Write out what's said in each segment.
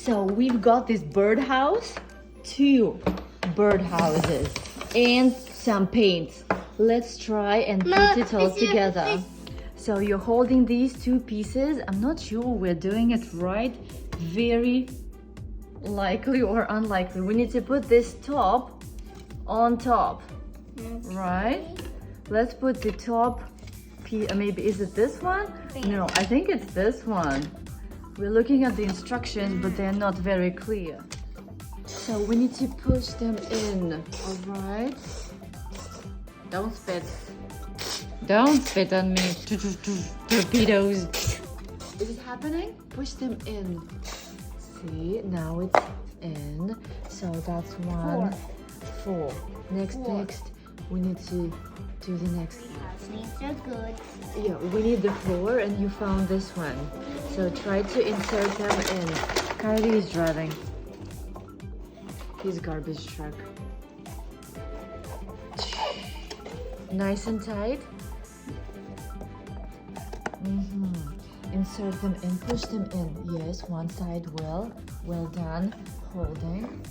So we've got this birdhouse, 2 birdhouses, and some paints. Let's try and put it all together. So you're holding these 2 pieces. I'm not sure we're doing it right. Very likely or unlikely. We need to put this top on top, right? Let's put the top piece. Maybe is it this one? No, I think it's this one. We're looking at the instructions, but they're not very clear. So we need to push them in, all right? Don't spit. Don't spit on me. Torpedoes. Is it happening? Push them in. See, now it's in. So that's 1, 4. Next, we need to do the next one. These are good. Yeah, we need the floor, and you found this one. So try to insert them in. Kyrie is driving his garbage truck. Nice and tight. Insert them in, push them in. Yes, one side well done. Holding.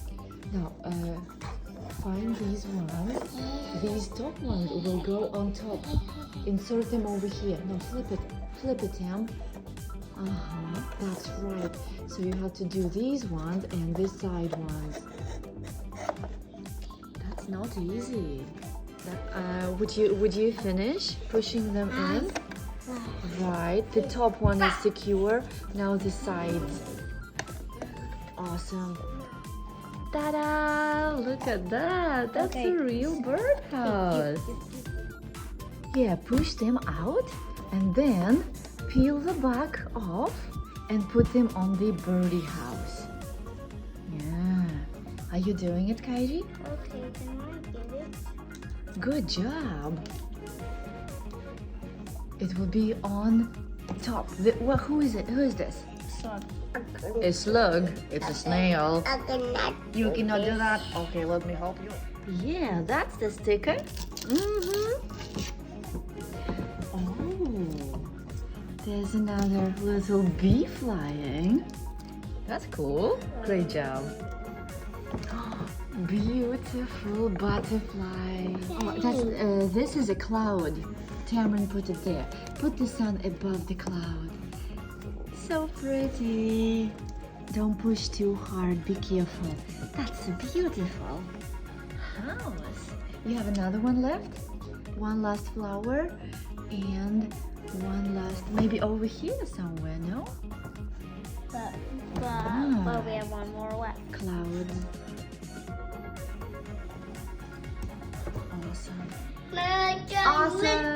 Now, find these ones. These top ones will go on top. Insert them over here. No, flip it, Tam. That's right. So you have to do these ones and this side ones. That's not easy. Would you finish pushing them in? Right, the top one is secure. Now the sides. Awesome. Ta-da! Look at that. That's a real birdhouse. Yeah, push them out and then peel the back off and put them on the birdie house. Yeah. Are you doing it, Kyrie? Okay, can I get it? Good job. It will be on top. Who is it? Who is this? Slug. A slug. It's a snail. I cannot. You cannot do that. Okay, let me help you. Yeah, that's the sticker. Oh, there's another little bee flying. That's cool. Great job. Beautiful butterfly. Oh, this is a cloud. Tamryn put it there. Put the sun above the cloud. So pretty. Don't push too hard. Be careful. That's beautiful house. You have another one left? One last flower and one last, maybe over here somewhere, no? But we have one more left. Clouds. Awesome. Awesome.